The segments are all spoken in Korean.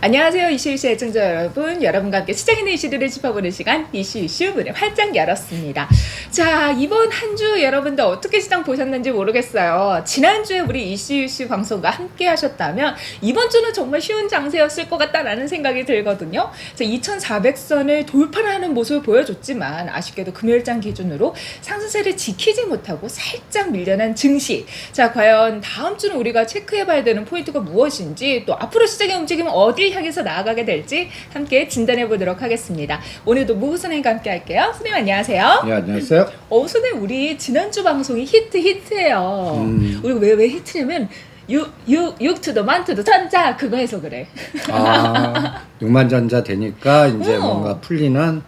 안녕하세요. 이슈 애청자 여러분. 여러분과 함께 시장 있는 이슈들을 짚어보는 시간 이슈 문을 활짝 열었습니다. 자, 이번 한 주 여러분들 어떻게 시장 보셨는지 모르겠어요. 지난주에 우리 이슈 방송과 함께 하셨다면 이번 주는 정말 쉬운 장세였을 것 같다라는 생각이 들거든요. 2400선을 돌파하는 모습을 보여줬지만 아쉽게도 금요일장 기준으로 상승세를 지키지 못하고 살짝 밀려난 증시. 자, 과연 다음 주는 우리가 체크해봐야 되는 포인트가 무엇인지, 또 앞으로 시장의 움직임은 어딜 향해서 나아가게 될지 함께 진단해 보도록 하겠습니다. 오늘도 무후 선생님과 함께 할게요. 선생님 안녕하세요. 네, 안녕하세요. 선생님, 우리 지난주 방송이 히트예요. 우리 왜 히트냐면 육투도 만투도 전자 그거 해서 그래. 아, 6만 전자 되니까 이제 뭔가 풀리는.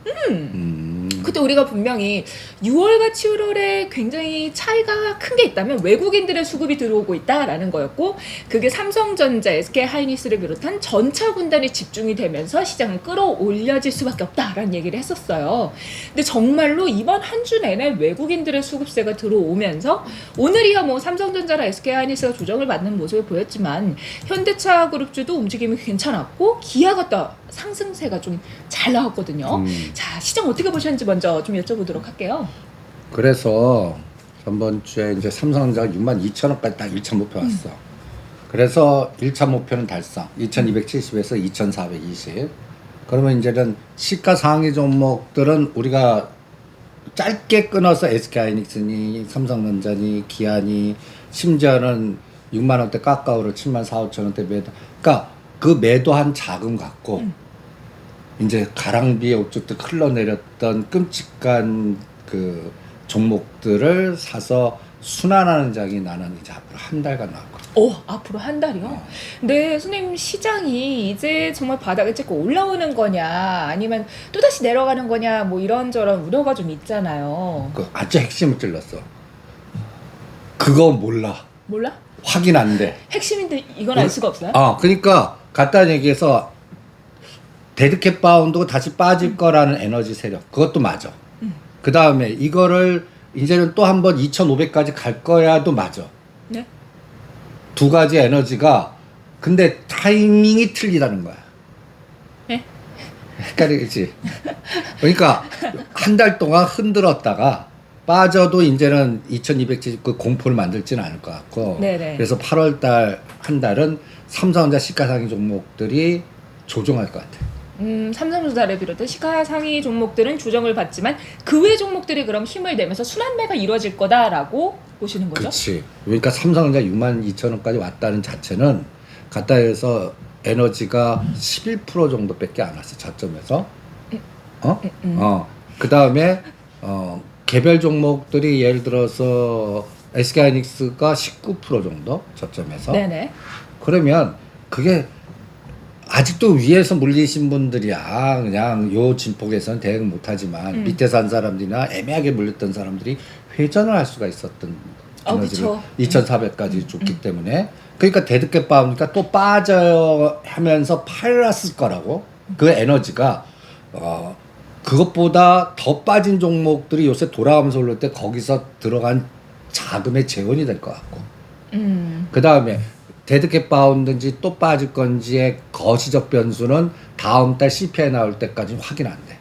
그때 우리가 분명히 6월과 7월에 굉장히 차이가 큰 게 있다면 외국인들의 수급이 들어오고 있다라는 거였고, 그게 삼성전자, SK하이닉스를 비롯한 전차 군단이 집중이 되면서 시장은 끌어올려질 수밖에 없다라는 얘기를 했었어요. 근데 정말로 이번 한 주 내내 외국인들의 수급세가 들어오면서 오늘이야 뭐 삼성전자나 SK하이닉스가 조정을 받는 모습을 보였지만 현대차 그룹주도 움직임이 괜찮았고 기아가 또 상승세가 좀 잘 나왔거든요. 자, 시장 어떻게 보셨는지 먼저 좀 여쭤보도록 할게요. 그래서 전번 주에 이제 삼성전자가 6만 2천원까지 딱 1차 목표 왔어. 그래서 1차 목표는 달성. 2270에서 2420. 그러면 이제는 시가 상위 종목들은 우리가 짧게 끊어서 SK하이닉스니 삼성전자니 기아니 심지어는 6만 원대 깎아오를 7만 4, 5천 원대 매도. 그러니까 그 매도한 자금 갖고 이제 가랑비에 옷주듯 흘러내렸던 끔찍한 그 종목들을 사서 순환하는 장이 나는 이제 앞으로 한 달간 나왔거든요. 앞으로 한 달이요? 근데 선생님, 시장이 이제 정말 바닥을 찍고 올라오는 거냐 아니면 또다시 내려가는 거냐 뭐 이런저런 우려가 좀 있잖아요. 그 아주 핵심을 찔렀어. 그거 몰라. 몰라? 확인 안 돼. 핵심인데 이건 알 수가 없어요? 그러니까 간단히 얘기해서 데드캣 바운드고 다시 빠질 거라는 에너지 세력, 그것도 맞아. 그 다음에 이거를 이제는 또 한 번 2,500까지 갈 거야도 맞아. 네? 두 가지 에너지가 근데 타이밍이 틀리다는 거야. 네? 헷갈리지. 그러니까 한 달 동안 흔들었다가 빠져도 이제는 2270 그 공포를 만들지는 않을 것 같고. 네네. 그래서 8월 달 한 달은 삼성전자 시가상위 종목들이 조정할 것 같아. 삼성전자를 비롯해 시가상위 종목들은 조정을 받지만 그 외 종목들이 그럼 힘을 내면서 순환매가 이루어질 거다라고 보시는 거죠? 그렇지. 그러니까 삼성전자 6만 2천 원까지 왔다는 자체는 갖다 해서 에너지가 11% 정도밖에 안 왔어, 저점에서. 그 다음에 개별 종목들이 예를 들어서 SK하이닉스가 19% 정도 저점에서. 네네. 그러면 그게 아직도 위에서 물리신 분들이야 그냥 요 진폭에서는 대응 못하지만 밑에 산 사람들이나 애매하게 물렸던 사람들이 회전을 할 수가 있었던 에너지를 2,400까지 줬기 때문에, 그러니까 데드캣 바우니까 또 빠져요 하면서 팔았을 거라고. 그 에너지가 그것보다 더 빠진 종목들이 요새 돌아가면서 올릴 때 거기서 들어간 자금의 재원이 될 것 같고, 그 다음에 데드캣 바운드인지 또 빠질 건지의 거시적 변수는 다음 달 CPI 나올 때까지 확인 안 돼.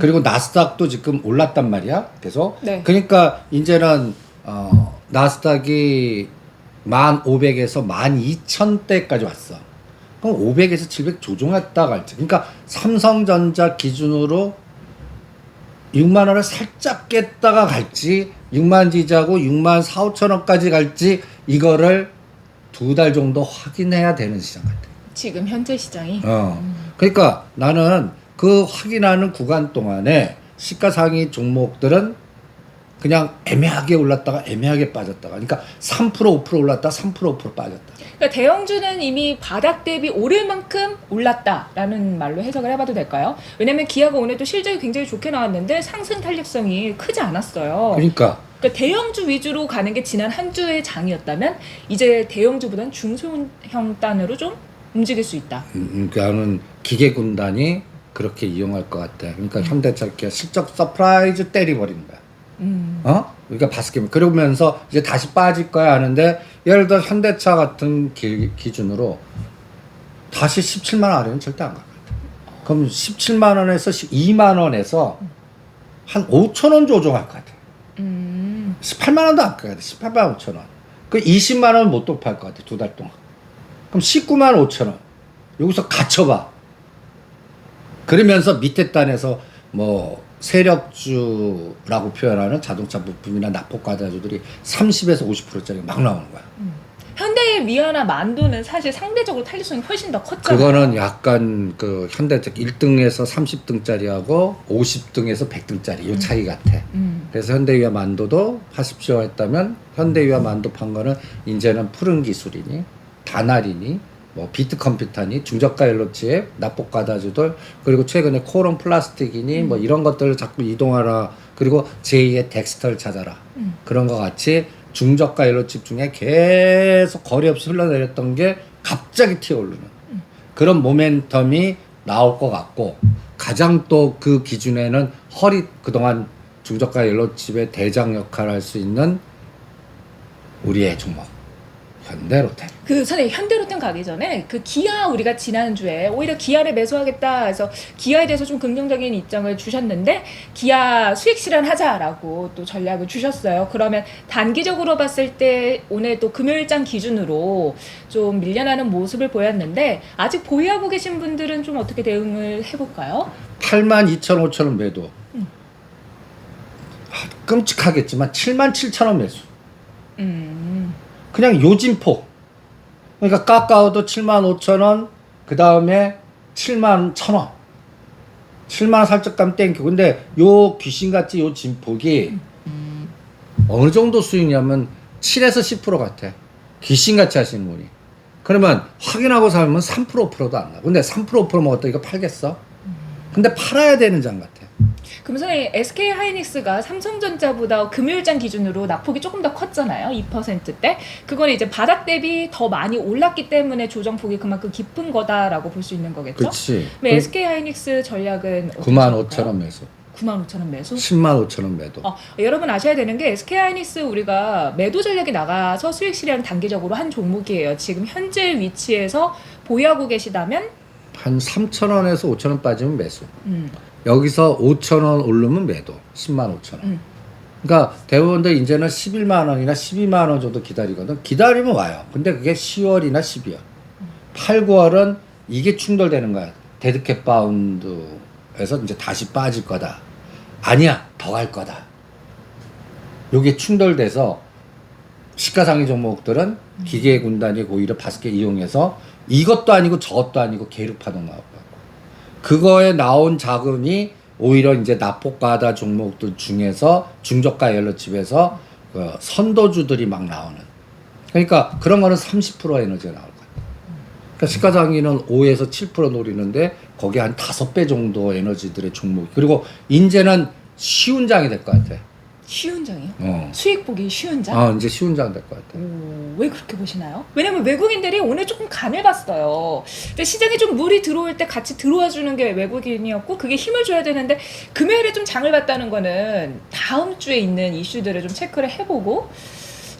그리고 나스닥도 지금 올랐단 말이야, 계속. 네. 그러니까 이제는 나스닥이 1,500에서 12,000대까지 왔어. 그럼 500에서 700 조정했다 갈지. 그러니까 삼성전자 기준으로 6만 원을 살짝 깼다가 갈지, 6만 지자고 6만 4, 5천 원까지 갈지, 이거를 2달 정도 확인해야 되는 시장 같아. 지금 현재 시장이? 그러니까 나는 그 확인하는 구간 동안에 시가상위 종목들은 그냥 애매하게 올랐다가 애매하게 빠졌다가, 그러니까 3% 5% 올랐다 3% 5% 빠졌다. 그러니까 대형주는 이미 바닥 대비 오를 만큼 올랐다라는 말로 해석을 해봐도 될까요? 왜냐면 기아가 오늘도 실적이 굉장히 좋게 나왔는데 상승 탄력성이 크지 않았어요. 그러니까 대형주 위주로 가는 게 지난 한 주의 장이었다면 이제 대형주보다는 중소형 단으로 좀 움직일 수 있다. 그러니까는 기계 군단이 그렇게 이용할 것 같아. 그러니까 현대차 기아 실적 서프라이즈 때리버리는 거야. 그러니까 바스켓. 그러면서 이제 다시 빠질 거야 하는데, 예를 들어 현대차 같은 기준으로 다시 17만 원 아래는 절대 안 갈 것 같아. 그럼 17만 원에서 12만 원에서 한 5천 원 조정할 것 같아. 18만 원도 안 갈 것 같아. 18만 5천 원. 그 20만 원 못 돌파할 것 같아. 2달 동안. 그럼 19만 5천 원. 여기서 갇혀봐. 그러면서 밑에 단에서 뭐 세력주라고 표현하는 자동차 부품이나 납품과다주들이 30에서 50%짜리 막 나오는 거야. 현대의 위아나 만도는 사실 상대적으로 탄력성이 훨씬 더 컸잖아요. 그거는 약간 그 현대적 1등에서 30등짜리하고 50등에서 100등짜리 이 차이 같아. 그래서 현대위아 만도도 하십시오 했다면 현대위아 만도 판 거는 이제는 푸른 기술이니 다날이니 뭐 비트 컴퓨터니 중저가 옐로칩 납복가다주들 그리고 최근에 코론 플라스틱이니 뭐 이런 것들을 자꾸 이동하라. 그리고 제2의 덱스터를 찾아라. 그런 거 같이 중저가 옐로칩 중에 계속 거리 없이 흘러내렸던 게 갑자기 튀어오르는 그런 모멘텀이 나올 것 같고, 가장 또 그 기준에는 그동안 중저가 옐로칩의 대장 역할을 할 수 있는 우리의 종목 현대로템. 그 선생님 현대로템 가기 전에 그 기아 우리가 지난주에 오히려 기아를 매수하겠다 해서 기아에 대해서 좀 긍정적인 입장을 주셨는데 기아 수익 실현하자라고 또 전략을 주셨어요. 그러면 단기적으로 봤을 때 오늘 또 금요일장 기준으로 좀 밀려나는 모습을 보였는데 아직 보유하고 계신 분들은 좀 어떻게 대응을 해볼까요? 82,500원 매도. 끔찍하겠지만 77,000원 매수. 그냥 요진포. 그러니까 깎아도 75,000원, 그 다음에 71,000원. 7만원 살짝 가면 땡큐. 근데 요 귀신같이 요 진폭이 어느 정도 수익이냐면 7에서 10% 같아. 귀신같이 하시는 분이. 그러면 확인하고 사면 3% 5%도 안 나. 근데 3% 5% 먹었다 이거 팔겠어? 근데 팔아야 되는 장 같아. 그럼 선생님 SK 하이닉스가 삼성전자보다 금요일장 기준으로 낙폭이 조금 더 컸잖아요. 2%대. 그건 이제 바닥 대비 더 많이 올랐기 때문에 조정폭이 그만큼 깊은 거다라고 볼 수 있는 거겠죠? 그렇지. SK 하이닉스 전략은 95,000원 매수. 95,000원 매수? 105,000원 매도. 여러분 아셔야 되는 게 SK 하이닉스 우리가 매도 전략이 나가서 수익 실현 단기적으로 한 종목이에요. 지금 현재 위치에서 보유하고 계시다면 한 3,000원에서 5,000원 빠지면 매수. 여기서 5,000원 오르면 매도. 105,000원. 그러니까 대부분들 이제는 11만 원이나 12만 원 정도 기다리거든. 기다리면 와요. 근데 그게 10월이나 12월. 8, 9월은 이게 충돌되는 거야. 데드캣 바운드에서 이제 다시 빠질 거다. 아니야, 더 갈 거다. 요게 충돌돼서 시가상위 종목들은 기계 군단이 오히려 바스켓 이용해서 이것도 아니고 저것도 아니고 계륵파동 나올 거고, 그거에 나온 자금이 오히려 이제 납폭과다 종목들 중에서 중저가 옐로칩에서 그 선도주들이 막 나오는. 그러니까 그런 거는 30% 에너지가 나올 거야. 그러니까 시가상위는 5에서 7% 노리는데 거기에 한 5배 정도 에너지들의 종목. 그리고 이제는 쉬운 장이 될 것 같아. 쉬운 장이요? 수익 보기 쉬운 장? 이제 쉬운 장 될 것 같아. 왜 그렇게 보시나요? 왜냐면 외국인들이 오늘 조금 간을 봤어요. 근데 시장에 좀 물이 들어올 때 같이 들어와 주는 게 외국인이었고 그게 힘을 줘야 되는데 금요일에 좀 장을 봤다는 거는 다음 주에 있는 이슈들을 좀 체크를 해보고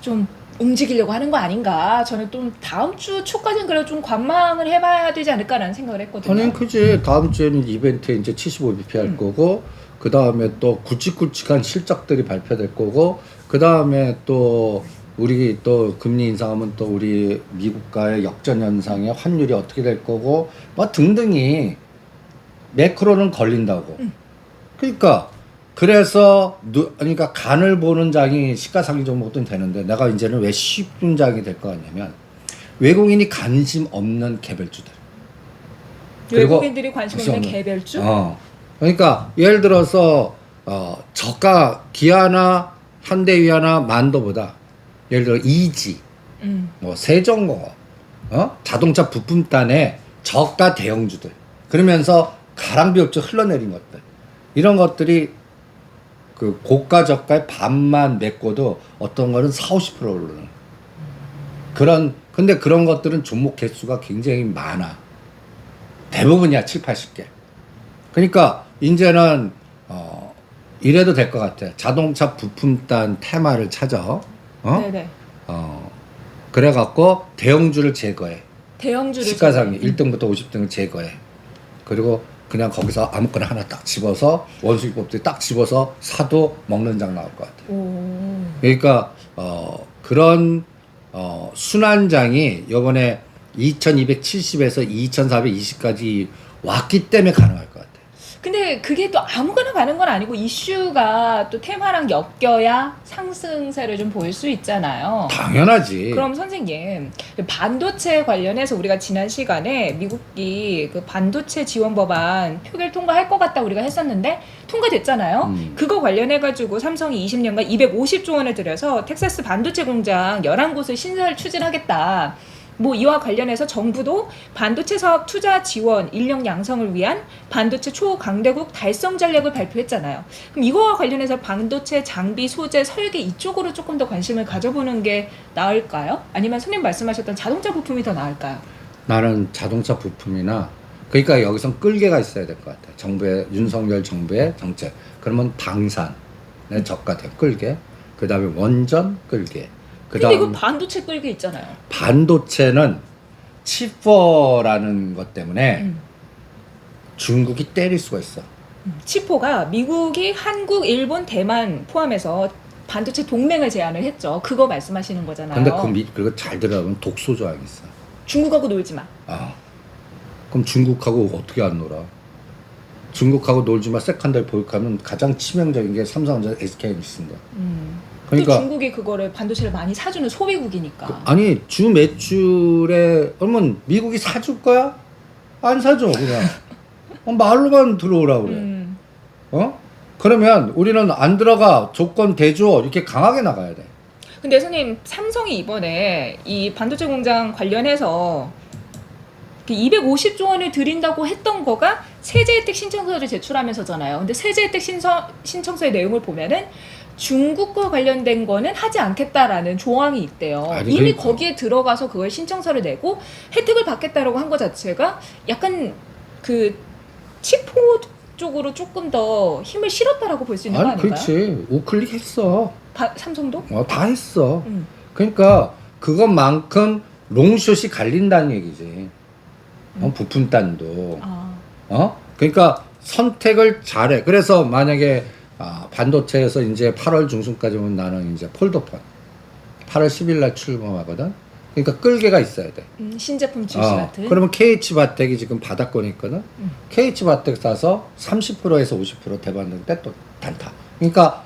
좀 움직이려고 하는 거 아닌가. 저는 또 다음 주 초까지는 그래도 좀 관망을 해봐야 되지 않을까라는 생각을 했거든요. 당연히 그지. 다음 주에는 이벤트에 이제 75bp 할 거고, 그 다음에 또 굵직굵직한 실적들이 발표될 거고, 그 다음에 또 우리 또 금리 인상하면 또 우리 미국과의 역전 현상의 환율이 어떻게 될 거고, 뭐 등등이 매크로는 걸린다고. 그러니까 그래서 그러니까 간을 보는 장이 시가상위 종목도 되는데, 내가 이제는 왜 쉬운 장이 될 것 같냐면 외국인이 관심 없는 개별주들. 외국인들이 관심 없는 개별주? 그러니까 예를 들어서 저가 기아나 현대위아나 만도보다 예를 들어 이지, 뭐 세종공업, 자동차 부품단의 저가 대형주들, 그러면서 가랑비 없이 흘러내린 것들, 이런 것들이 그 고가 저가의 반만 메꿔도 어떤 거는 40~50% 오르는 근데 그런 것들은 종목 개수가 굉장히 많아. 대부분이야 70~80개. 그러니까 이제는 이래도 될 것 같아. 자동차 부품단 테마를 찾아. 네네. 그래갖고 대형주를 제거해. 대형주를 시가상위 1등부터 50등을 제거해. 그리고 그냥 거기서 아무거나 하나 딱 집어서 원수익법들이 딱 집어서 사도 먹는 장 나올 것 같아요. 오. 그러니까 그런 순환장이 이번에 2270에서 2420까지 왔기 때문에 가능할 것 같아요. 근데 그게 또 아무거나 가는 건 아니고 이슈가 또 테마랑 엮여야 상승세를 좀 보일 수 있잖아요. 당연하지. 그럼 선생님, 반도체 관련해서 우리가 지난 시간에 미국이 그 반도체 지원 법안 표결 통과할 것 같다 우리가 했었는데 통과됐잖아요. 그거 관련해가지고 삼성이 20년간 250조 원을 들여서 텍사스 반도체 공장 11곳을 신설 추진하겠다. 뭐 이와 관련해서 정부도 반도체 사업 투자 지원, 인력 양성을 위한 반도체 초강대국 달성 전략을 발표했잖아요. 그럼 이거와 관련해서 반도체 장비, 소재, 설계 이쪽으로 조금 더 관심을 가져보는 게 나을까요? 아니면 선생님 말씀하셨던 자동차 부품이 더 나을까요? 나는 자동차 부품이나 그러니까 여기선 끌개가 있어야 될 것 같아. 정부의 윤석열 정부의 정책. 그러면 방산에 적가돼요. 끌개. 그다음에 원전 끌개. 근데 이거 반도체 끌게 있잖아요. 반도체는 치퍼라는 것 때문에 중국이 때릴 수가 있어. 치포가 미국이 한국, 일본, 대만 포함해서 반도체 동맹을 제안을 했죠. 그거 말씀하시는 거잖아요. 근데 그리고 잘 들어가면 독소 조항이 있어. 중국하고 놀지 마. 아, 그럼 중국하고 어떻게 안 놀아? 중국하고 놀지 마. 세컨더리 보유하면 가장 치명적인 게 삼성전자, SK하이닉스인데. 그러니까 그러니까 중국이 그거를 반도체를 많이 사주는 소비국이니까. 아니 주 매출에 그러면 미국이 사줄 거야? 안 사줘 그냥 말로만 들어오라 그래. 그러면 우리는 안 들어가 조건 대조 이렇게 강하게 나가야 돼. 근데 선생님 삼성이 이번에 이 반도체 공장 관련해서 250조 원을 드린다고 했던 거가 세제 혜택 신청서를 제출하면서잖아요. 근데 세제 혜택 신청서의 내용을 보면은 중국과 관련된 거는 하지 않겠다라는 조항이 있대요. 아니, 이미 그러니까. 거기에 들어가서 그걸 신청서를 내고 혜택을 받겠다라고 한 거 자체가 약간 그 치포 쪽으로 조금 더 힘을 실었다라고 볼 수 있는 거 아니 아닌가요? 그렇지. 우클릭 했어. 삼성도? 다 했어. 음. 그러니까 그것만큼 롱숏이 갈린다는 얘기지. 부품단도. 그러니까 선택을 잘해. 그래서 만약에 반도체에서 이제 8월 중순까지 오면 나는 이제 폴더폰 8월 10일 날 출범하거든. 그러니까 끌개가 있어야 돼. 신제품 출시 같은. 그러면 KH바텍이 지금 바닥권에 있거든. KH바텍 사서 30%에서 50% 대받는 때 또 단타. 그러니까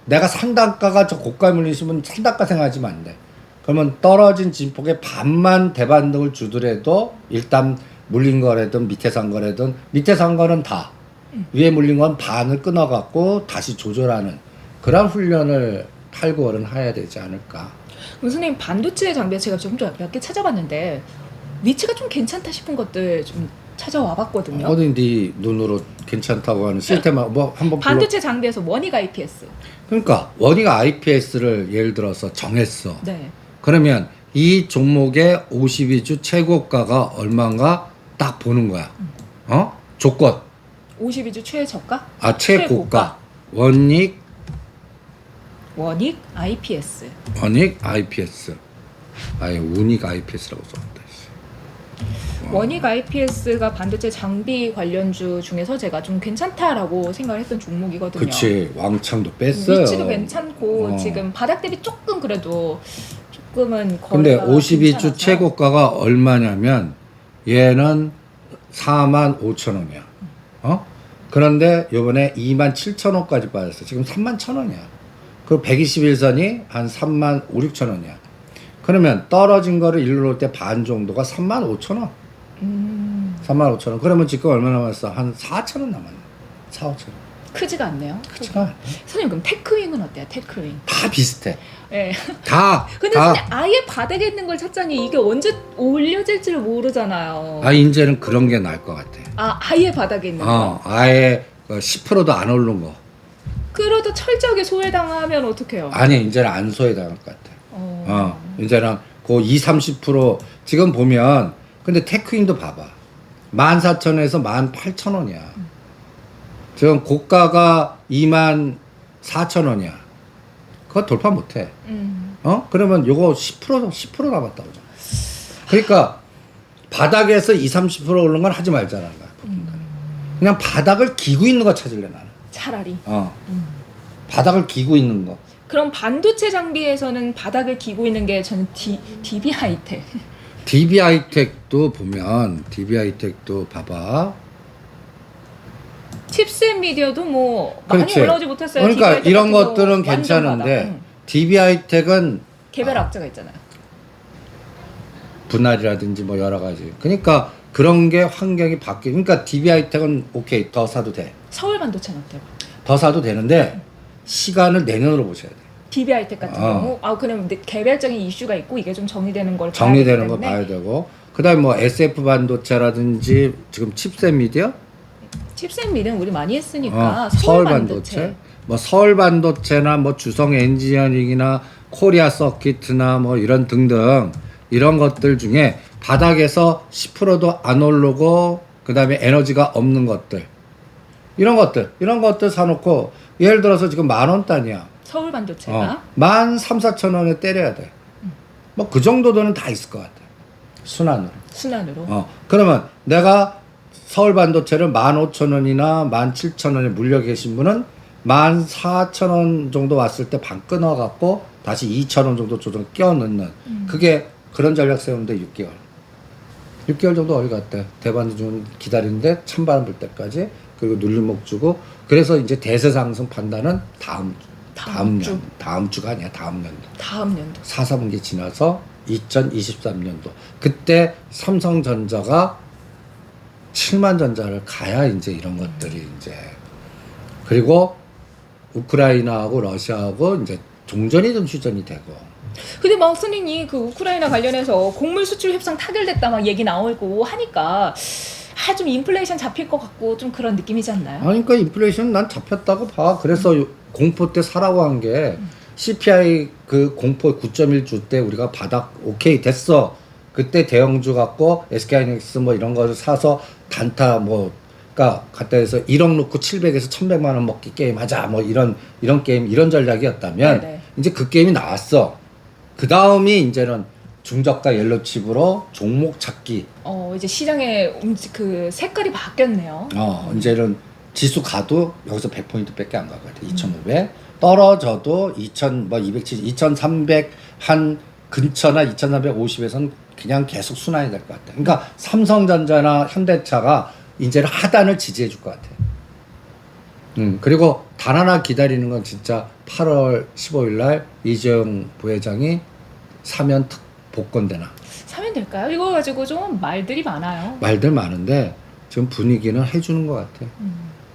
내가 산 단가가 저 고가 물리시면 산 단가 생각하지면 안 돼. 그러면 떨어진 진폭의 반만 대반등을 주더라도 일단 물린 거라든 밑에 산 거라든 밑에 산 거는 다 위에 물린 건 반을 끊어갖고 다시 조절하는 그런 훈련을 8, 9월은 해야 되지 않을까. 선생님 반도체 장비 제가 좀 몇 개 찾아봤는데 위치가 좀 괜찮다 싶은 것들 좀 찾아와 봤거든요. 어디 네 눈으로 괜찮다고 하는 시스템 뭐 한번 반도체 장비에서 원익 IPS. 그러니까 원익 IPS를 예를 들어서 정했어. 네. 그러면 이 종목의 52주 최고가가 얼마인가 딱 보는 거야. 조건. 52주 최저가? 최고가. 원익 IPS. 원익 IPS. 운익 IPS라고 썼다. 원익 IPS가 반도체 장비 관련주 중에서 제가 좀 괜찮다라고 생각을 했던 종목이거든요. 그치. 왕창도 뺐어요. 위치도 괜찮고 지금 바닥 대비 조금 그래도 조금은 근데 거래가 52주 괜찮아서. 최고가가 얼마냐면 얘는 45,000원이야. 그런데 요번에 27,000원까지 빠졌어. 지금 31,000원이야. 그 121선이 한 35,000-6,000원이야. 그러면 떨어진 거를 일로 놓을 때 반 정도가 35,000원. 35,000원. 그러면 지금 얼마 남았어? 한 4,000원 남았네. 4,5,000원. 크지가 않네요. 크지가 않네. 선생님 그럼 테크윙은 어때요? 테크윙. 다 비슷해. 네. 다. 근데 선생님 아예 바닥에 있는 걸 찾자니 이게 언제 올려질지를 모르잖아요. 이제는 그런 게 나을 것 같아. 아예 바닥에 있는 거. 아예 10%도 안 오른 거. 그러다 철저하게 소외당하면 어떡해요? 아니, 이제는 안 소외당할 것 같아. 이제는 그 20, 30% 지금 보면 근데 테크윙도 봐봐. 14,000원에서 18,000원이야. 지금 고가가 24,000원이야. 그거 돌파 못 해. 그러면 요거 10% 남았다고. 그러니까 바닥에서 20-30% 오르는 건 하지 말자는 거야. 그냥 바닥을 기고 있는 거 찾을래 나는. 차라리. 바닥을 기고 있는 거. 그럼 반도체 장비에서는 바닥을 기고 있는 게 저는 DB 하이텍. DB 하이텍도 보면 DB 하이텍도 봐봐. 칩셋 미디어도 뭐 많이 그렇지. 올라오지 못했어요. 그러니까 DB 하이텍 이런 같은 거 것들은 완전 괜찮은데 바닥. DB 하이텍은 개별 악재가 있잖아요. 분할이라든지 뭐 여러 가지. 그러니까 그런 게 환경이 바뀌. 그러니까 DB 하이텍은 오케이 더 사도 돼. 서울 반도체는 어때요? 더 사도 되는데 시간을 내년으로 보셔야 돼. DB 하이텍 같은 경우 그냥 개별적인 이슈가 있고 이게 좀 정리되는 걸 정리되는 거 봐야 되기 봐야 되고. 그다음에 뭐 SF 반도체라든지 지금 칩셋 미디어, 칩셋 미는 우리 많이 했으니까 서울 반도체, 뭐 서울 반도체나 뭐 주성 엔지니어링이나 코리아 서킷이나 뭐 이런 등등 이런 것들 중에 바닥에서 10%도 안 오르고 그다음에 에너지가 없는 것들 이런 것들 사놓고 예를 들어서 지금 10,000원 단위야. 서울 반도체가 13,000-14,000원에 때려야 돼. 뭐 그 정도 돈은 다 있을 것 같아. 순환으로. 그러면 내가 서울 반도체를 15,000원이나 17,000원에 물려 계신 분은 14,000원 정도 왔을 때 반 끊어갖고 다시 2,000원 정도 조정 끼워 넣는 그게 그런 전략 세우는데 6개월. 6개월 정도 어디 갔대. 대반도 좀 기다리는데 찬바람 불 때까지 그리고 눌림목 주고 그래서 이제 대세 상승 판단은 다음 주가 아니야. 다음 연도. 4, 4분기 지나서 2023년도. 그때 삼성전자가 7만 전자를 가야 이제 이런 것들이 이제 그리고 우크라이나하고 러시아하고 이제 종전이든 휴전이 되고. 근데 막 선생님 그 우크라이나 관련해서 곡물 수출 협상 타결됐다 막 얘기 나오고 하니까 좀 인플레이션 잡힐 것 같고 좀 그런 느낌이지 않나요? 그러니까 인플레이션 난 잡혔다고 봐. 그래서 공포 때 사라고 한 게 CPI 그 공포 9.1 줄 때 우리가 바닥 오케이 됐어. 그때 대형주 갖고 SK하이닉스 뭐 이런 거를 사서 단타 뭐 그러니까 갖다 해서 1억 넣고 700에서 1,100만 원 먹기 게임 하자 뭐 이런 게임 이런 전략이었다면 네네. 이제 그 게임이 나왔어. 그 다음이 이제는 중저가 옐로칩으로 종목 찾기. 이제 시장의 그 색깔이 바뀌었네요. 이제는 지수 가도 여기서 100포인트밖에 안 가거든. 2,500. 떨어져도 2,270, 2,300 한 근처나 2,350에선 그냥 계속 순환이 될 것 같아. 그러니까 삼성전자나 현대차가 이제는 하단을 지지해 줄 것 같아. 그리고 단 하나 기다리는 건 진짜 8월 15일 날 이재용 부회장이 사면 복권되나. 사면 될까요? 이거 가지고 좀 말들이 많아요. 말들 많은데 지금 분위기는 해주는 것 같아.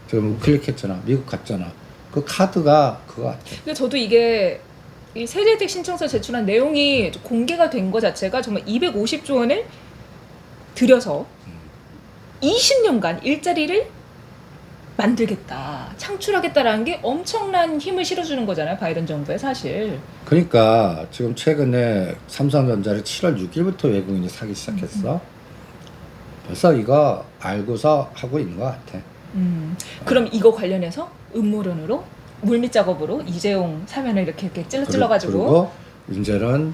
지금 클릭했잖아. 미국 갔잖아. 그 카드가 그거 같아. 근데 저도 이게 이 세제혜택 신청서 제출한 내용이 공개가 된 거 자체가 정말 250조 원을 들여서 20년간 일자리를 만들겠다, 창출하겠다라는 게 엄청난 힘을 실어주는 거잖아요. 바이든 정부에 사실. 그러니까 지금 최근에 삼성전자를 7월 6일부터 외국인이 사기 시작했어. 벌써 이거 알고서 하고 있는 것 같아. 그럼 이거 관련해서 음모론으로 물밑 작업으로 이재용 사면을 이렇게 찔러가지고 그리고 이제는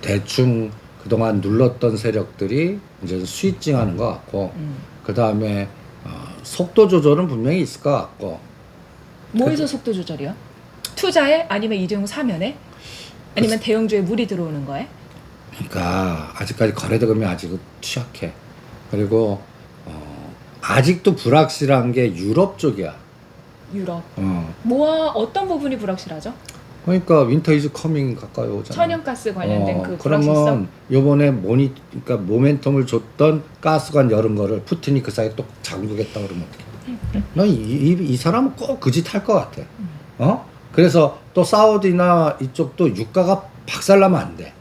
대충 그동안 눌렀던 세력들이 이제 스위칭하는 것 같고 그 다음에 속도 조절은 분명히 있을 것 같고. 뭐에서 속도 조절이요? 투자에 아니면 이재용 사면에 아니면 대형주에 물이 들어오는 거에? 그러니까 아직까지 거래대금이 아직 취약해. 그리고 아직도 불확실한 게 유럽 쪽이야. 유럽. 뭐와 어떤 부분이 불확실하죠? 그러니까 윈터 이즈 커밍 가까이 오잖아. 천연가스 관련된 그 불확실성. 그러면 요번에 그러니까 모멘텀을 줬던 가스관 열은 거를 푸틴이 그 사이에 또 잠그겠다 그러면 어떡해. 넌이 사람은 꼭 그 짓 할 것 같아. 그래서 또 사우디나 이쪽도 유가가 박살나면 안 돼.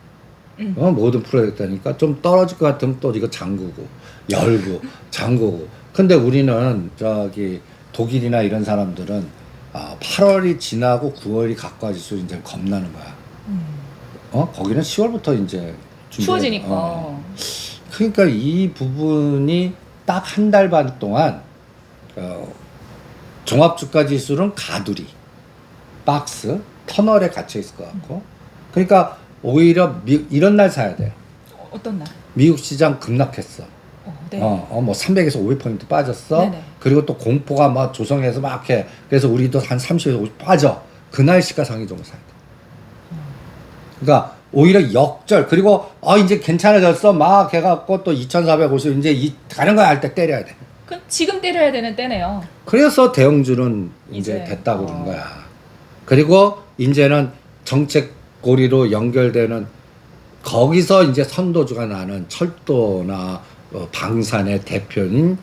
모든 프로젝트니까 좀 떨어질 것 같으면 또 이거 잠그고 열고 잠그고. 근데 우리는 저기 독일이나 이런 사람들은 8월이 지나고 9월이 가까워질수록 이제 겁나는 거야. 거기는 10월부터 이제 추워지니까. 그러니까 이 부분이 딱 한 달 반 동안 종합주가 지수는 가두리, 박스, 터널에 갇혀 있을 것 같고. 그러니까 오히려 이런 날 사야 돼. 어떤 날? 미국 시장 급락했어. 네. 뭐 300에서 500% 빠졌어. 네네. 그리고 또 공포가 막 조성해서 막 해. 그래서 우리도 한 30에서 50 빠져. 그날 시가상위종을 사야 돼. 그러니까 오히려 역절. 그리고 이제 괜찮아졌어. 막 해갖고 또 2,450 이제 가는 거야 할 때 때려야 돼. 그럼 지금 때려야 되는 때네요. 그래서 대형주는 이제 이제, 됐다고 그런 거야. 그리고 이제는 정책 고리로 연결되는 거기서 이제 선도주가 나는 철도나 방산의 대표인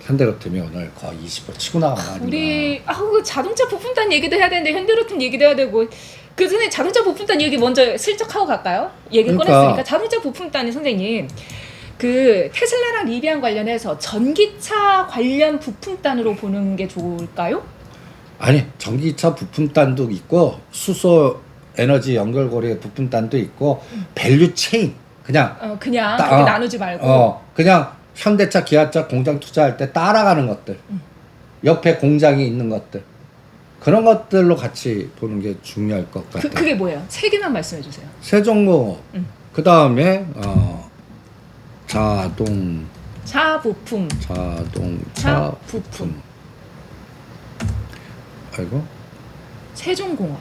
현대로템이 오늘 거의 20% 치고 나가는 우리 그 자동차 부품단 얘기도 해야 되는데 현대로템 얘기도 해야 되고 그 전에 자동차 부품단 얘기 먼저 슬쩍 하고 갈까요? 얘기 그러니까. 꺼냈으니까 자동차 부품단이 선생님 그 테슬라랑 리비안 관련해서 전기차 관련 부품단으로 보는 게 좋을까요? 아니 전기차 부품단도 있고 수소 에너지 연결고리 부품단도 있고 밸류 체인 그냥 그냥 그렇게 나누지 말고 그냥 현대차 기아차 공장 투자할 때 따라가는 것들 옆에 공장이 있는 것들 그런 것들로 같이 보는 게 중요할 것 같아요. 그게 뭐예요? 세 개만 말씀해 주세요. 세종공업 그 다음에 자동차 부품. 부품 아이고 세종공업.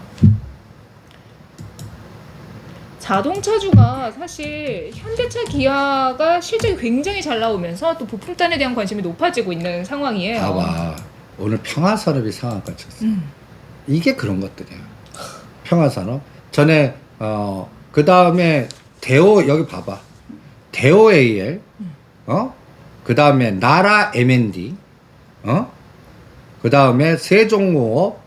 자동차주가 사실 현대차 기아가 실적이 굉장히 잘 나오면서 또 부품단에 대한 관심이 높아지고 있는 상황이에요. 봐봐 오늘 평화산업이 상한가 쳤어. 이게 그런 것들이야. 평화산업 전에 그 다음에 대호 여기 봐봐 대호 AL 그 다음에 나라 M&D 그 다음에 세종공업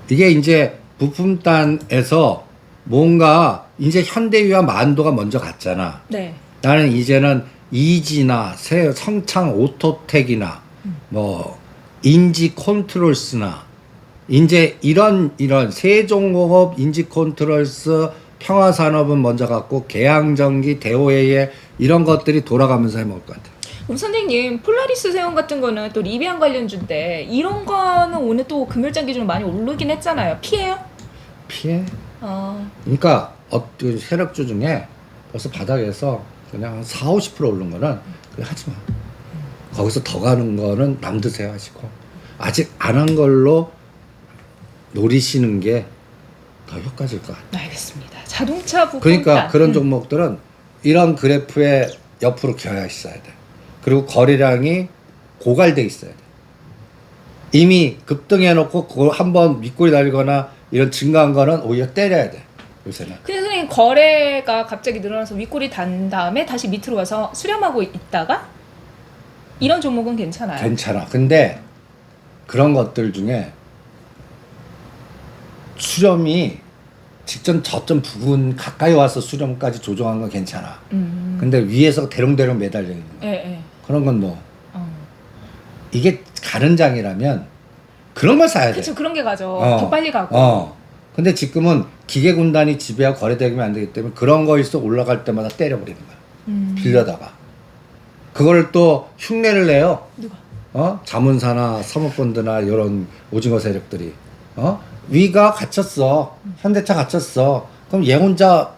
이게 이제 부품단에서 뭔가 이제 현대위와 만도가 먼저 갔잖아. 네. 나는 이제는 이지나 성창 오토텍이나 뭐 인지 컨트롤스나 이제 이런 세종공업 인지 컨트롤스 평화산업은 먼저 갔고 계양전기 대호에의 이런 것들이 돌아가면서 해먹을 것 같아요. 그럼 선생님 폴라리스 세원 같은 거는 또 리비안 관련주인데 이런 거는 오늘 또 금요일장 기준으로 많이 오르긴 했잖아요. 피해요? 피해? 그러니까 그 세력주 중에 벌써 바닥에서 그냥 한 4~50% 오른 거는 그래 하지 마. 거기서 더 가는 거는 남 드세요 하시고 아직 안 한 걸로 노리시는 게 더 효과질 것 같아요. 알겠습니다. 자동차 부품단. 그러니까 그런 종목들은 이런 그래프에 옆으로 기어야 있어야 돼. 그리고 거래량이 고갈돼 있어야 돼. 이미 급등해놓고 그걸 한번 밑골이 달리거나 이런 증가한 거는 오히려 때려야 돼. 요새는. 근데 선생님 거래가 갑자기 늘어나서 윗골이 단 다음에 다시 밑으로 와서 수렴하고 있다가 이런 종목은 괜찮아요. 괜찮아. 근데 그런 것들 중에 수렴이 직전 저점 부분 가까이 와서 수렴까지 조정한 건 괜찮아. 근데 위에서 대롱대롱 매달려 있는 거. 예. 그런 건 뭐 이게 가는 장이라면 그런 걸 사야 돼. 그렇죠. 그런 게 가죠. 더 빨리 가고. 근데 지금은 기계 군단이 지배하고 거래되면 안 되기 때문에 그런 거일수록 올라갈 때마다 때려버리는 거야. 빌려다가. 그걸 또 흉내를 내요. 누가? 자문사나 사모펀드나 이런 오징어 세력들이. 위가 갇혔어. 현대차 갇혔어. 그럼 얘 혼자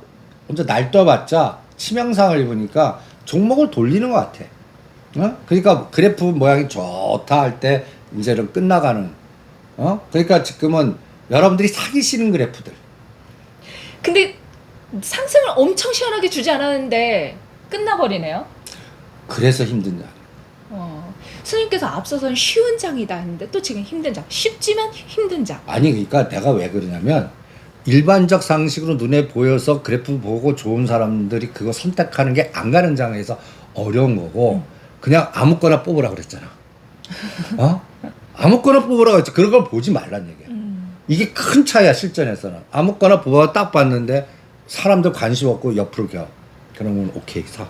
날떠봤자 치명상을 입으니까 종목을 돌리는 것 같아. 그러니까 그래프 모양이 좋다 할 때 이제는 끝나가는. 그러니까 지금은 여러분들이 사기시는 그래프들. 근데 상승을 엄청 시원하게 주지 않았는데 끝나버리네요. 그래서 힘든 장. 스님께서 앞서서는 쉬운 장이다 했는데 또 지금 힘든 장. 쉽지만 힘든 장. 아니 그러니까 내가 왜 그러냐면 일반적 상식으로 눈에 보여서 그래프 보고 좋은 사람들이 그거 선택하는 게 안 가는 장에서 어려운 거고 그냥 아무거나 뽑으라 그랬잖아. 아무거나 뽑으라 그랬지. 그런 걸 보지 말란 얘기야. 이게 큰 차이야 실전에서는. 아무거나 뽑아 딱 봤는데 사람들 관심 없고 옆으로 겨. 그러면 오케이 사.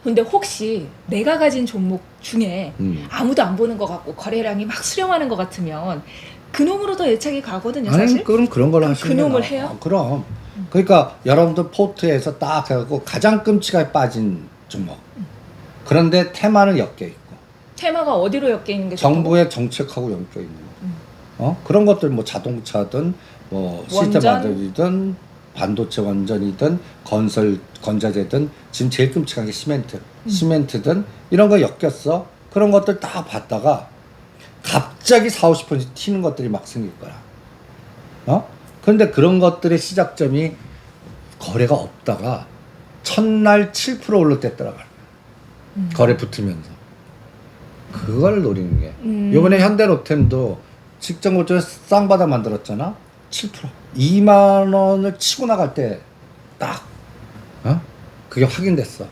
근데 혹시 내가 가진 종목 중에 아무도 안 보는 것 같고 거래량이 막 수렴하는 것 같으면 그놈으로 더 애착이 가거든요, 사실. 아니 그럼 그런 걸 하시면 그놈을 해요? 그럼. 그러니까 여러분들 포트에서 딱 해갖고 가장 끔찍하게 빠진 종목. 그런데 테마는 엮여 있고. 테마가 어디로 엮여 있는 게 좋다고? 정부의 정책하고 엮여 있는 거. 그런 것들 뭐 자동차든 뭐 시스템 원전? 만들기든 반도체 원전이든 건설 건자재든 지금 제일 끔찍한 게 시멘트든 이런 거 엮였어. 그런 것들 다 봤다가 갑자기 40~50% 튀는 것들이 막 생길 거야. 그런데 그런 것들의 시작점이 거래가 없다가 첫날 7% 올랐댔더라고요. 거래 붙으면서. 그걸 노리는 게. 이번에 현대로템도 직전 고점에 쌍바닥 만들었잖아. 7%. 2만 원을 치고 나갈 때 딱 그게 확인됐어.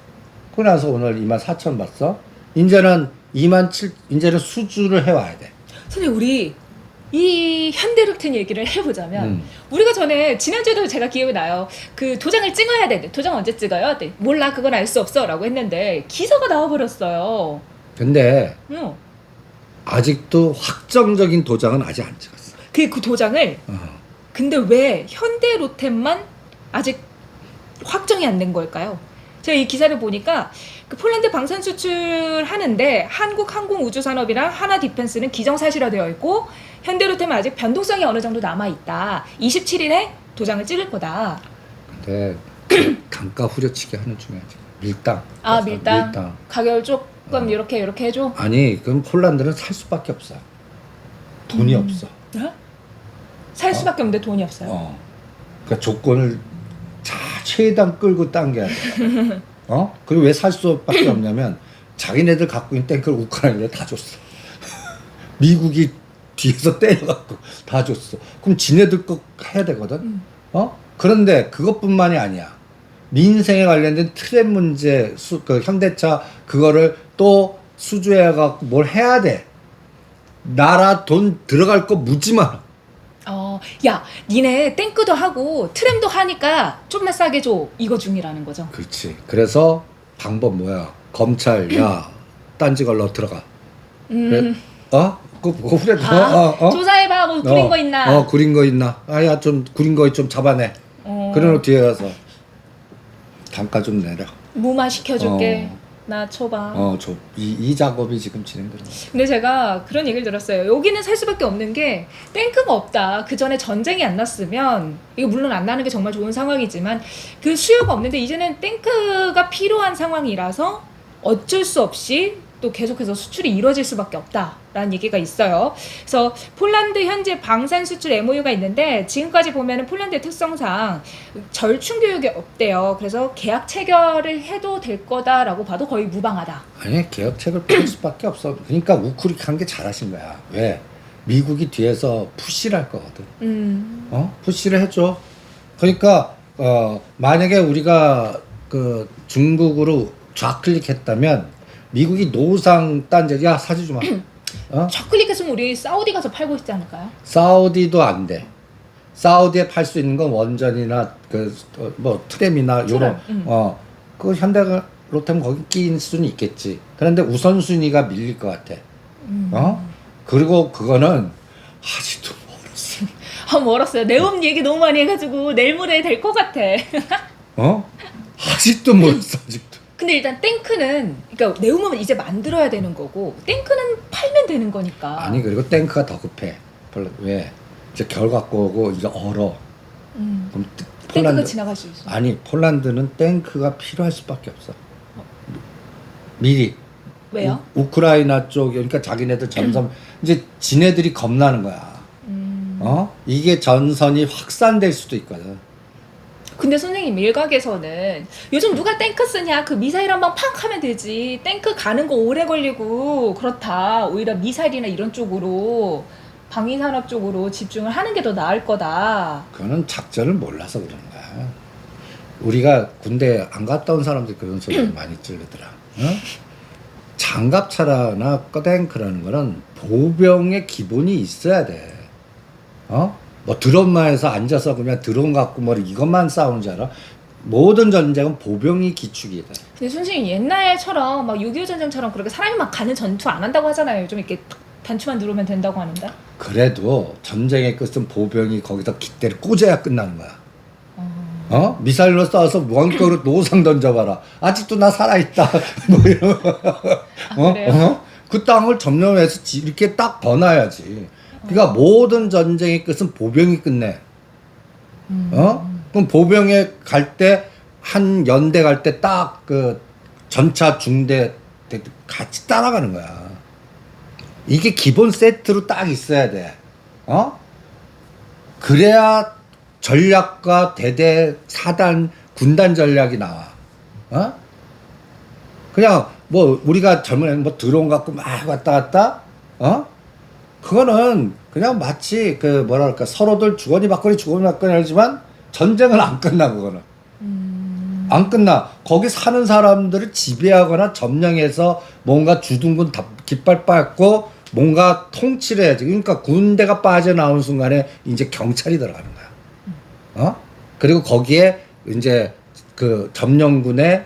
그러고 나서 오늘 24,000 봤어. 이제는 이제는 수주를 해와야 돼. 선생님 우리 이 현대로템 얘기를 해보자면 우리가 전에 지난주에도 제가 기억이 나요. 그 도장을 찍어야 되는데 도장 언제 찍어요? 네. 몰라 그건 알 수 없어 라고 했는데 기사가 나와버렸어요. 근데 응. 아직도 확정적인 도장은 아직 안 찍었어. 그 도장을 근데 왜 현대로템만 아직 확정이 안 된 걸까요? 제가 이 기사를 보니까 그 폴란드 방산 수출하는데 한국항공우주산업이랑 하나디펜스는 기정사실화되어 있고 현대로템은 아직 변동성이 어느 정도 남아있다. 27일에 도장을 찍을 거다. 근데 단가 후려치기 하는 중이야 지금. 밀당. 밀당. 가격을 조금 이렇게 해줘. 아니 그럼 폴란드는 살 수밖에 없어. 돈이 없어. 살 수밖에 없는데 돈이 없어요. 그러니까 조건을 최대한 끌고 당겨야 돼. 그리고 왜 살 수밖에 없냐면 자기네들 갖고 있는 탱크를 우크라이나에 다 줬어. 미국이 뒤에서 때려갖고 다 줬어. 그럼 지네들 거 해야 되거든. 그런데 그것뿐만이 아니야. 민생에 관련된 트랩 문제, 그 현대차 그거를 또 수주해갖고 뭘 해야 돼. 나라 돈 들어갈 거 묻지 마. 야, 니네 탱크도 하고 트램도 하니까 좀만 싸게 줘. 이거 중이라는 거죠. 그렇지. 그래서 방법 뭐야? 검찰, 야, 딴지 걸러 들어가. 그래? 그거 후려. 조사해봐. 뭐 구린 거 있나? 구린 거 있나? 야, 좀 구린 거 좀 잡아내. 그러고 뒤에 가서 단가 좀 내려. 무마 시켜줄게. 나 쳐봐. 이 작업이 지금 진행되는 거야. 근데 제가 그런 얘기를 들었어요. 여기는 살 수밖에 없는 게 탱크가 없다. 그 전에 전쟁이 안 났으면 이거 물론 안 나는 게 정말 좋은 상황이지만 그 수요가 없는데 이제는 탱크가 필요한 상황이라서 어쩔 수 없이 또 계속해서 수출이 이루어질 수밖에 없다라는 얘기가 있어요. 그래서 폴란드 현재 방산 수출 MOU가 있는데 지금까지 보면은 폴란드의 특성상 절충 교육이 없대요. 그래서 계약 체결을 해도 될 거다라고 봐도 거의 무방하다. 아니 계약책을 뺄 수밖에 없어. 그러니까 우크릭한 게 잘하신 거야. 왜? 미국이 뒤에서 푸시를 할 거거든. 푸시를 해줘. 그러니까 만약에 우리가 그 중국으로 좌클릭했다면 미국이 노상 딴지 야 사지 좀 마. 좌클릭했으면 우리 사우디 가서 팔고 있지 않을까요? 사우디도 안 돼. 사우디에 팔 수 있는 건 원전이나 그 뭐 트램이나 요런 그 현대로템 거기 끼인 수는 있겠지. 그런데 우선순위가 밀릴 것 같아. 그리고 그거는 아직도 멀었어. 멀었어요. 네옴 얘기 너무 많이 해가지고 내일 모레 될 것 같아. 아직도 멀었어 아직도. 근데 일단 탱크는 그러니까 네옴은 이제 만들어야 되는 거고 탱크는 팔면 되는 거니까. 아니 그리고 탱크가 더 급해. 왜? 이제 결 갖고 오고 이제 얼어. 그럼 탱크가 지나갈 수 있어. 아니 폴란드는 탱크가 필요할 수밖에 없어. 미리. 왜요? 우크라이나 쪽 그러니까 자기네들 전선 이제 지네들이 겁나는 거야. 이게 전선이 확산될 수도 있거든. 근데 선생님 일각에서는 요즘 누가 탱크 쓰냐 그 미사일 한방 팍 하면 되지 탱크 가는 거 오래 걸리고 그렇다 오히려 미사일이나 이런 쪽으로 방위산업 쪽으로 집중을 하는 게 더 나을 거다. 그거는 작전을 몰라서 그러는 거야. 우리가 군대 안 갔다 온 사람들 그런 소리 많이 찌르더라. 장갑차라나 탱크라는 거는 보병의 기본이 있어야 돼. 뭐 드론만에서 앉아서 그냥 드론 갖고 뭐 이것만 싸우는 줄 알아? 모든 전쟁은 보병이 기축이다. 근데 선생님 옛날처럼 막 6.25 전쟁처럼 그렇게 사람이 막 가는 전투 안 한다고 하잖아요. 좀 이렇게 단추만 누르면 된다고 하는데. 그래도 전쟁의 끝은 보병이 거기다 깃대를 꽂아야 끝나는 거야. 미사일로 쏴서 원격으로 노상 던져봐라. 아직도 나 살아있다. 뭐 이런. 그래요? 그 땅을 점령해서 이렇게 딱 버놔야지. 그러니까 모든 전쟁의 끝은 보병이 끝내. 그럼 보병에 갈 때 한 연대 갈 때 딱 그 전차 중대 때 같이 따라가는 거야. 이게 기본 세트로 딱 있어야 돼. 어? 그래야 전략과 대대 사단 군단 전략이 나와. 어? 그냥 뭐 우리가 젊은 애는 뭐 드론 갖고 막 왔다 갔다 어? 그거는 그냥 마치 그 뭐랄까 서로들 주거니 받거니 하지만 전쟁은 안 끝나. 그거는 안 끝나. 거기 사는 사람들을 지배하거나 점령해서 뭔가 주둔군 깃발 밟고 뭔가 통치를 해야지. 그러니까 군대가 빠져나온 순간에 이제 경찰이 들어가는 거야. 어? 그리고 거기에 이제 그 점령군의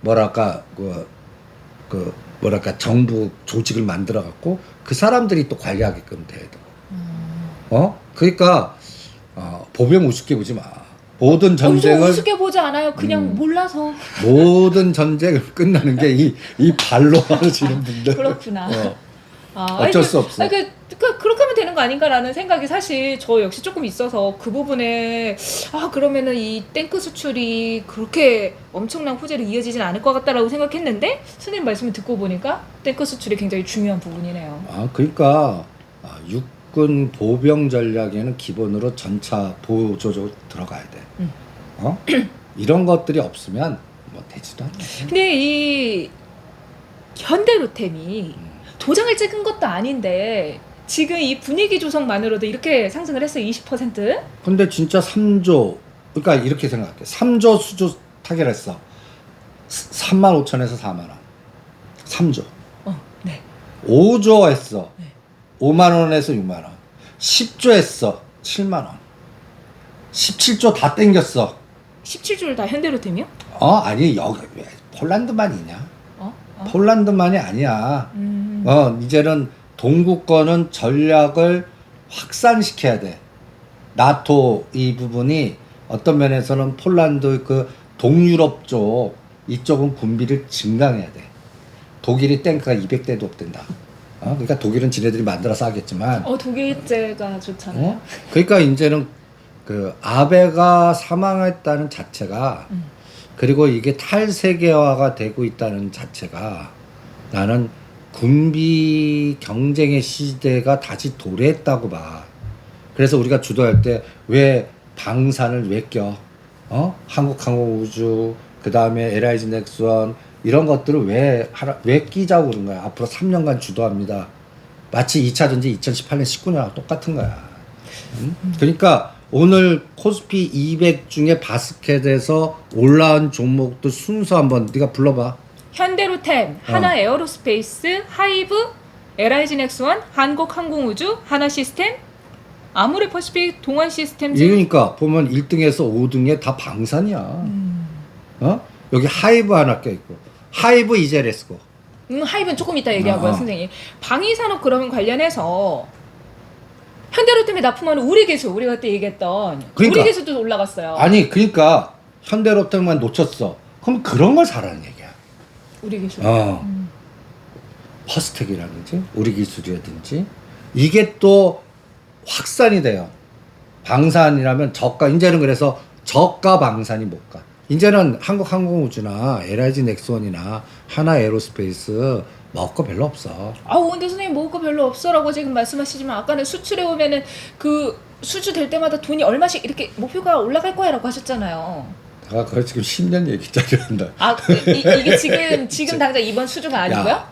뭐랄까 그 뭐랄까 정부 조직을 만들어 갖고 그 사람들이 또 관리하게끔 돼야 돼. 그러니까 보병 우습게 보지 마. 모든 전쟁을 우습게 보지 않아요. 그냥 몰라서. 모든 전쟁을 끝나는 게 이 발로 하시는 분들. 그렇구나. 어쩔 수 없어. 그렇게 하면 되는 거 아닌가라는 생각이 사실 저 역시 조금 있어서 그 부분에 그러면은 이 탱크 수출이 그렇게 엄청난 호재로 이어지진 않을 것 같다라고 생각했는데 선생님 말씀을 듣고 보니까 탱크 수출이 굉장히 중요한 부분이네요. 그러니까 육군 보병 전략에는 기본으로 전차 보조조 들어가야 돼. 이런 것들이 없으면 뭐 되지도 않아. 근데 이 현대로템이 도장을 찍은 것도 아닌데 지금 이 분위기 조성만으로도 이렇게 상승을 했어요. 20%? 근데 진짜 3조, 그러니까 이렇게 생각해. 3조 수주 타결했어. 3만 5천에서 4만 원. 3조. 네. 5조 했어. 네. 5만 원에서 6만 원. 10조 했어. 7만 원. 17조 다 땡겼어. 17조를 다 현대로템이요? 아니 여기 왜 폴란드만이냐? 어? 폴란드만이 아니야. 이제는 동구권은 전략을 확산시켜야 돼. 나토 이 부분이 어떤 면에서는 폴란드 그 동유럽 쪽 이쪽은 군비를 증강해야 돼. 독일이 탱크가 200대도 없댄다. 그러니까 독일은 지네들이 만들어서 하겠지만. 독일제가 좋잖아요. 그러니까 이제는 그 아베가 사망했다는 자체가 그리고 이게 탈세계화가 되고 있다는 자체가 나는 군비 경쟁의 시대가 다시 도래했다고 봐. 그래서 우리가 주도할 때 왜 방산을 왜 껴? 한국항공우주 그 다음에 LIG 넥스원 이런 것들을 왜 끼자고 그런 거야. 앞으로 3년간 주도합니다. 마치 2차 전지 2018년 19년하고 똑같은 거야. 그러니까 오늘 코스피 200 중에 바스켓에서 올라온 종목들 순서 한번 네가 불러봐. 현대로템, 하나 에어로스페이스, 하이브, LIG 넥스원, 한국항공우주, 하나시스템, 아모레퍼시픽, 동원시스템즈. 그러니까 보면 1등에서 5등에 다 방산이야. 여기 하이브 하나 껴있고 하이브 이제레스고. 하이브는 조금 이따 얘기하고요, 선생님. 방위산업 그러면 관련해서 현대로템에 납품하는 우리기술, 우리가 그때 얘기했던 그러니까, 우리기술도 올라갔어요. 아니 그러니까 현대로템만 놓쳤어. 그럼 그런 걸 사라는 얘기야. 우리기술. 퍼스텍이라든지 우리기술이라든지 이게 또 확산이 돼요. 방산이라면 저가, 이제는 그래서 저가 방산이 못 가. 이제는 한국항공우주나 LIG 넥스원이나 하나에어로스페이스 먹을 거 별로 없어. 근데 선생님 먹을 거 별로 없어라고 지금 말씀하시지만 아까는 수출해 오면은 그 수주 될 때마다 돈이 얼마씩 이렇게 목표가 올라갈 거야라고 하셨잖아요. 내가 그걸 지금 10년 얘기짜리 한다. 이게 지금 당장 이번 수주가 아니고요?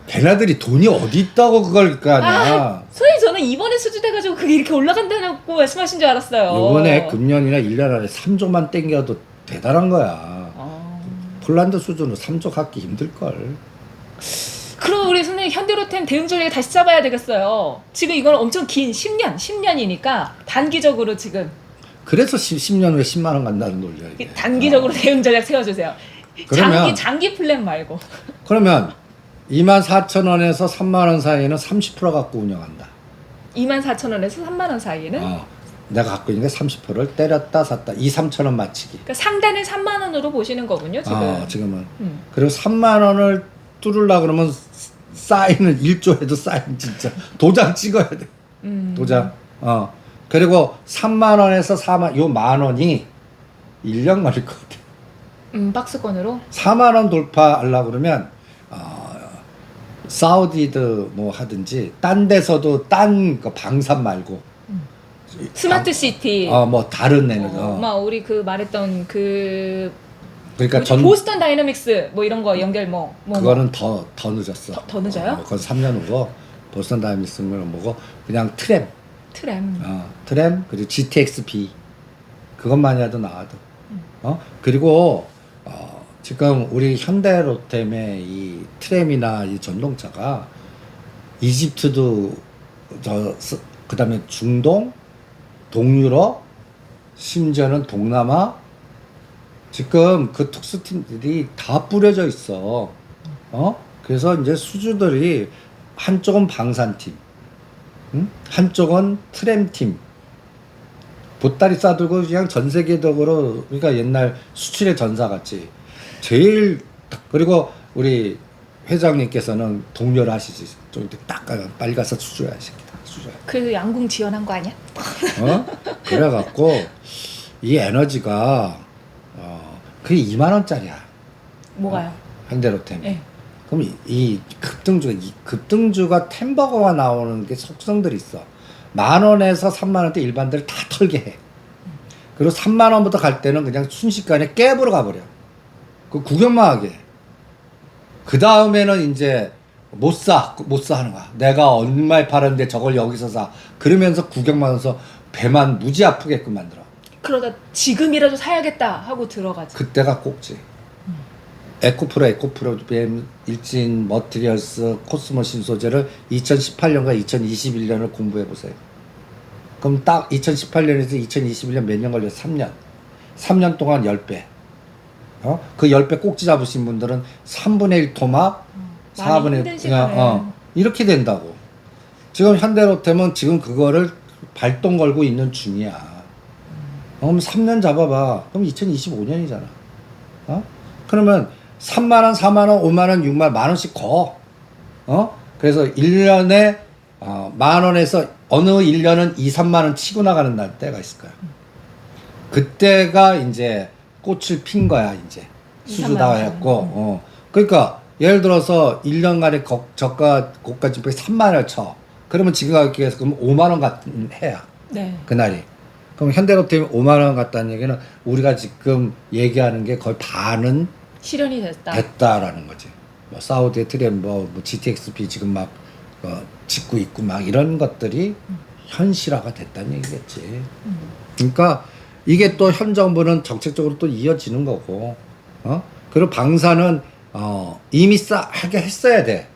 걔네들이 돈이 어디 있다고 그걸 거 아니야. 선생님 저는 이번에 수주돼가지고 그게 이렇게 올라간다고 말씀하신 줄 알았어요. 이번에 금년이나 1년 안에 3조만 땡겨도 대단한 거야. 폴란드 수준으로 3조 갖기 힘들걸. 그럼 우리 선생님 현대로템 대응 전략 다시 잡아야 되겠어요. 지금 이건 엄청 긴 10년이니까 단기적으로 지금. 그래서 10년 후에 10만 원 간다는 논리야. 이게. 단기적으로 대응 전략 세워주세요. 그러면, 장기 플랜 말고. 그러면 24,000원에서 3만 원 사이에는 30% 갖고 운영한다. 24,000원에서 3만 원 사이에는? 내가 갖고 있는 게 30%를 때렸다 샀다. 2-3천 원 맞추기. 그러니까 상단을 3만 원으로 보시는 거군요, 지금. 지금은. 그리고 3만 원을 뚫으려 그러면 사인을 1조 해도 사인 진짜 도장 찍어야 돼. 도장. 그리고 3만 원에서 4만 요 만 원이 1년 걸릴 것 같아. 박스권으로 4만 원 돌파하려고 그러면 사우디드 뭐 하든지 딴 데서도 딴 그 방산 말고 스마트 시티. 뭐 다른 에너지. 막 우리 그 말했던 그 그러니까 뭐지? 보스턴 다이너믹스 뭐 이런 거 연결 그거는 더 늦었어. 더 늦어요? 그건 3년 후고 보스턴 다이너믹스는 뭐고 그냥 트램. 트램 그리고 GTX-B 그것만 해도 나와도. 그리고 지금 우리 현대로템의 이 트램이나 이 전동차가 이집트도 그다음에 중동, 동유럽, 심지어는 동남아 지금 그 특수팀들이 다 뿌려져 있어. 그래서 이제 수주들이 한쪽은 방산팀, 한쪽은 트램팀. 보따리 싸들고 그냥 전 세계적으로 그러니까 옛날 수출의 전사 같이 제일 그리고 우리 회장님께서는 동료를 하시지 좀 이렇게 딱 빨리 가서 수주해야 새끼다 수주해. 그 양궁 지원한 거 아니야? 그래갖고 이 에너지가 그게 2만 원짜리야. 뭐가요? 현대로템. 네. 그럼 이 급등주가 템버거가 나오는 게 속성들이 있어. 10,000원에서 30,000원대 일반들을 다 털게 해. 그리고 30,000원부터 갈 때는 그냥 순식간에 깨부러 가버려. 그 구경만 하게. 그 다음에는 이제 못 사 하는 거야. 내가 얼마에 팔았는데 저걸 여기서 사. 그러면서 구경만 하면서 배만 무지 아프게끔 만들어. 그러다 지금이라도 사야겠다 하고 들어가지. 그때가 꼭지. 에코프로 BM 일진 머티리얼스 코스모 신소재를 2018년과 2021년을 공부해 보세요. 그럼 딱 2018년에서 2021년 몇 년 걸려서 3년. 3년 동안 10배. 그 10배 꼭지 잡으신 분들은 3분의 1 토막, 4분의 1 이렇게 된다고. 지금 현대로템은 지금 그거를 발동 걸고 있는 중이야. 그럼 3년 잡아봐. 그럼 2025년이잖아. 그러면 3만 원, 4만 원, 5만 원, 6만 원, 만 원씩 거. 그래서 1년에 만 원에서 어느 1년은 2, 3만 원 치고 나가는 날 때가 있을 거야. 그때가 이제 꽃을 핀 거야, 이제. 수주 다 했고. 그러니까 예를 들어서 1년간의 저가 고가 지표에 3만 원을 쳐. 그러면 지금 가격에서 그럼 5만 원 같은 해야. 네. 그날이. 그럼 현대로템이 5만 원 같다는 얘기는 우리가 지금 얘기하는 게 거의 반은 실현이 됐다라는 거지. 뭐 사우디의 트램, 뭐 GTX-B 지금 막 짓고 있고 막 이런 것들이 현실화가 됐다는 얘기겠지. 그러니까 이게 또 현 정부는 정책적으로 또 이어지는 거고, 그리고 방사는 이미 하게 했어야 돼.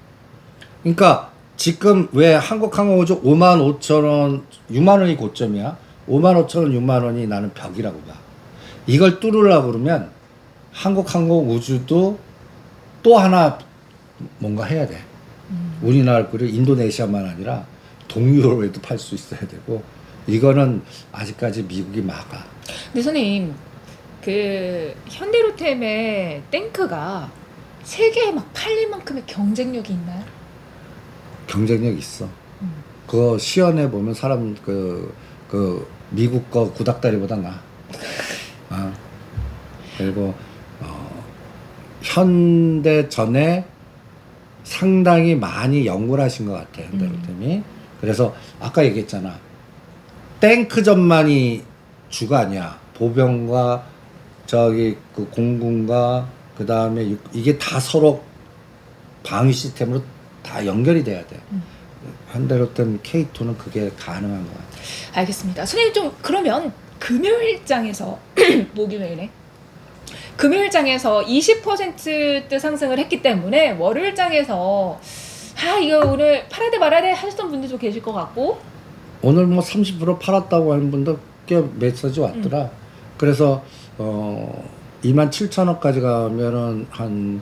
그러니까 지금 왜 한국항공우주 55,000원, 6만 원이 고점이야. 55,000원, 6만 원이 나는 벽이라고 봐. 이걸 뚫으려고 그러면 한국항공우주도 또 하나 뭔가 해야 돼. 우리나라 그리고 인도네시아만 아니라 동유럽에도 팔 수 있어야 되고 이거는 아직까지 미국이 막아. 근데 선생님 그 현대로템의 탱크가 세계에 막 팔릴 만큼의 경쟁력이 있나요? 경쟁력 있어. 그거 시연해 보면 사람 그 미국 거 구닥다리보다 나. 그리고 현대 전에 상당히 많이 연구를 하신 것 같아요. 현대로템이. 그래서 아까 얘기했잖아. 탱크전만이 주가 아니야. 보병과 저기 그 공군과 그 다음에 이게 다 서로 방위 시스템으로 다 연결이 돼야 돼. 현대로템 K2는 그게 가능한 것 같아요. 알겠습니다. 선생님 좀 그러면 금요일장에서 목요일에 금요일장에서 20% 상승을 했기 때문에 월요일장에서 이거 오늘 팔아야 돼 말아야 돼 하셨던 분들도 계실 것 같고 오늘 뭐 30% 팔았다고 하는 분도 꽤 메시지 왔더라. 그래서 27,000원까지 가면은 한